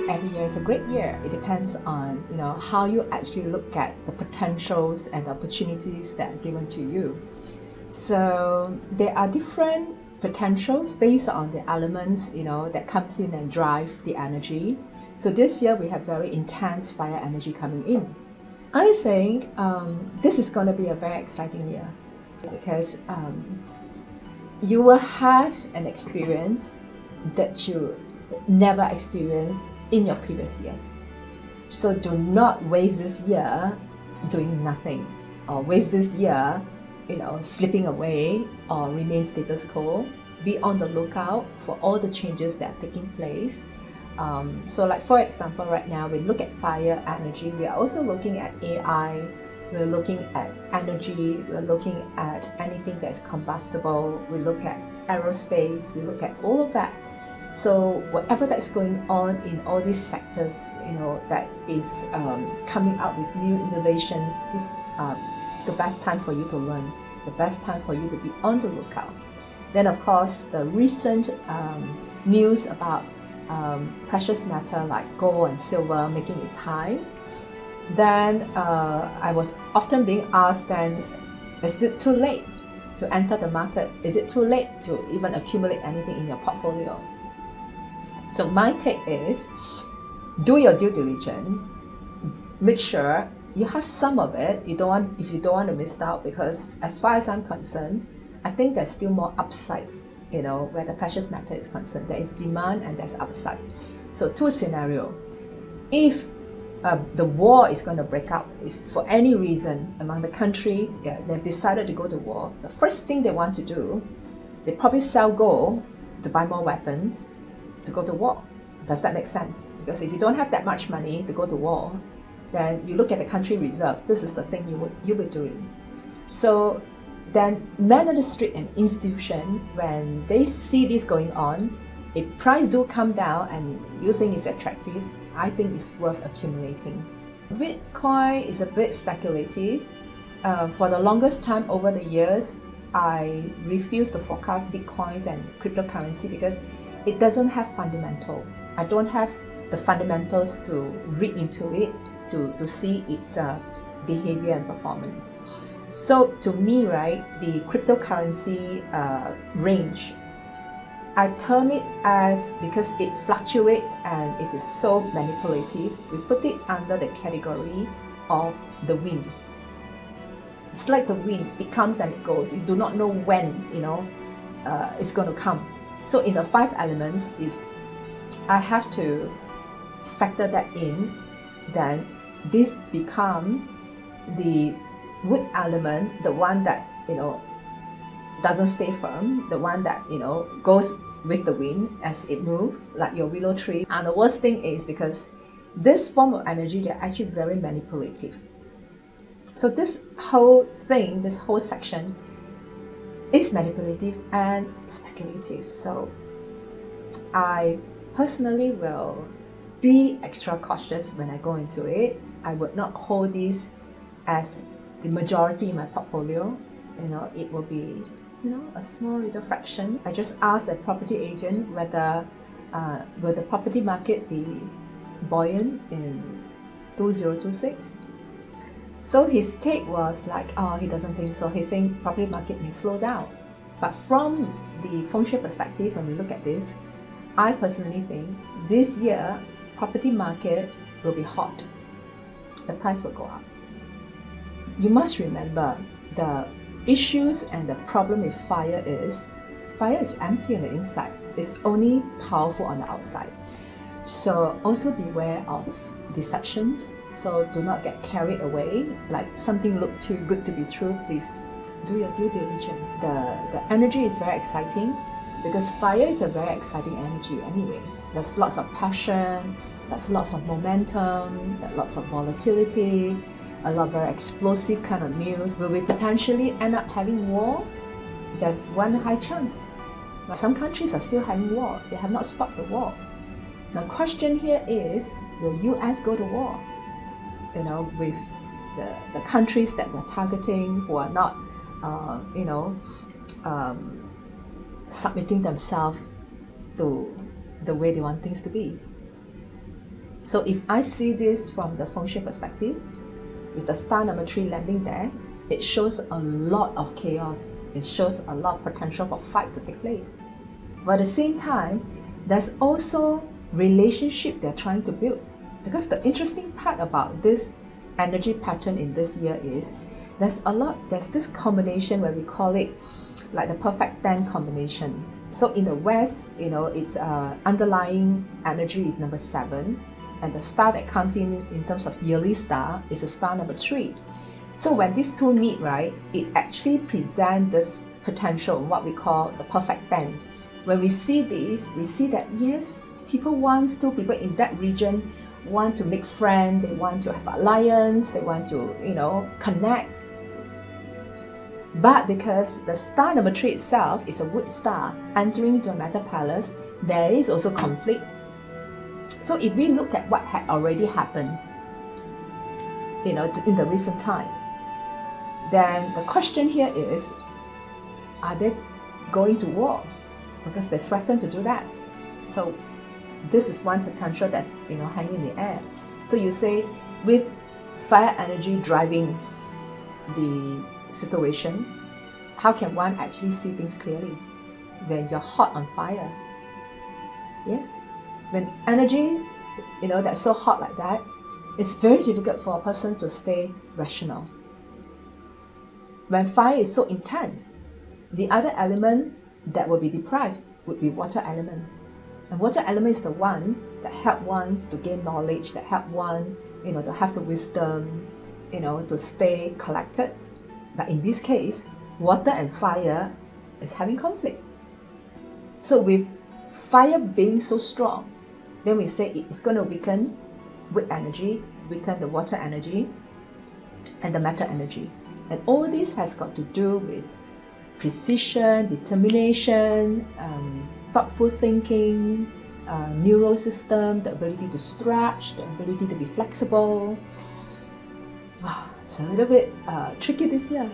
every year is a great year. It depends on how you actually look at the potentials and opportunities that are given to you. So there are different potentials based on the elements that comes in and drive the energy. So this year we have very intense fire energy coming in. I think this is going to be a very exciting year because you will have an experience that you never experienced in your previous years. So do not waste this year doing nothing, or waste this year slipping away or remain status quo. Be on the lookout for all the changes that are taking place. So like for example, right now we look at fire energy, we are also looking at AI, we're looking at energy, we're looking at anything that's combustible, we look at aerospace, we look at all of that. So whatever that's going on in all these sectors, that is coming out with new innovations, this the best time for you to learn, the best time for you to be on the lookout. Then of course the recent news about precious metal like gold and silver making its high. Then I was often being asked, then is it too late to enter the market? Is it too late to even accumulate anything in your portfolio? So my take is, do your due diligence. Make sure you have some of it. If you don't want to miss out, because as far as I'm concerned, I think there's still more upside. Where the precious metal is concerned, there is demand and there's upside. So two scenarios: if the war is going to break out, if for any reason among the country they've decided to go to war, the first thing they want to do, they probably sell gold to buy more weapons to go to war. Does that make sense? Because if you don't have that much money to go to war, then you look at the country reserve. This is the thing you would doing. So then men on the street and institution, when they see this going on, if price do come down and you think it's attractive, I think it's worth accumulating. Bitcoin is a bit speculative. For the longest time over the years, I refuse to forecast Bitcoins and cryptocurrency because it doesn't have fundamental. I don't have the fundamentals to read into it to see its behavior and performance. So to me, right, the cryptocurrency range, I term it as, because it fluctuates and it is so manipulative, we put it under the category of the wind. It's like the wind, it comes and it goes. You do not know when it's going to come. So in the 5 elements, if I have to factor that in, then this become the wood element, the one that doesn't stay firm, the one that goes with the wind as it moves, like your willow tree. And the worst thing is, because this form of energy, they're actually very manipulative. So this whole thing, this whole section is manipulative and speculative. So I personally will be extra cautious when I go into it. I would not hold this as the majority in my portfolio. It will be a small little fraction. I just asked a property agent whether will the property market be buoyant in 2026. So his take was like, he doesn't think so. He thinks property market may slow down. But from the feng shui perspective, when we look at this, I personally think this year property market will be hot. The price will go up. You must remember, the issues and the problem with fire is empty on the inside. It's only powerful on the outside. So also beware of deceptions. So do not get carried away, like something look too good to be true. Please do your due diligence. The energy is very exciting because fire is a very exciting energy anyway. There's lots of passion, there's lots of momentum, there's lots of volatility, a lot of very explosive kind of news. Will we potentially end up having war? There's one high chance. But some countries are still having war. They have not stopped the war. The question here is, will US go to war? With the countries that they're targeting, who are not, submitting themselves to the way they want things to be. So if I see this from the feng shui perspective, with the star number 3 landing there, it shows a lot of chaos. It shows a lot of potential for fight to take place. But at the same time, there's also relationship they're trying to build. Because the interesting part about this energy pattern in this year is there's this combination where we call it like the perfect 10 combination. So in the West, it's underlying energy is number 7, and the star that comes in terms of yearly star is a star number 3. So when these two meet, right, it actually presents this potential, what we call the perfect 10. When we see this, we see that yes, people in that region want to make friends, they want to have alliance, they want to, connect. But because the star number 3 itself is a wood star entering into a metal palace, there is also conflict. So if we look at what had already happened, in the recent time, then the question here is, are they going to war? Because they threaten to do that. So this is one potential that's hanging in the air. So you say, with fire energy driving the situation, how can one actually see things clearly when you're hot on fire? Yes, when energy that's so hot like that, it's very difficult for a person to stay rational. When fire is so intense, the other element that will be deprived would be water element. And water element is the one that help one to gain knowledge, that help one, to have the wisdom, to stay collected. But in this case, water and fire is having conflict. So with fire being so strong, then we say it's going to weaken wood energy, weaken the water energy, and the metal energy. And all this has got to do with precision, determination, thoughtful thinking, neural system, the ability to stretch, the ability to be flexible. Wow, it's a little bit tricky this year.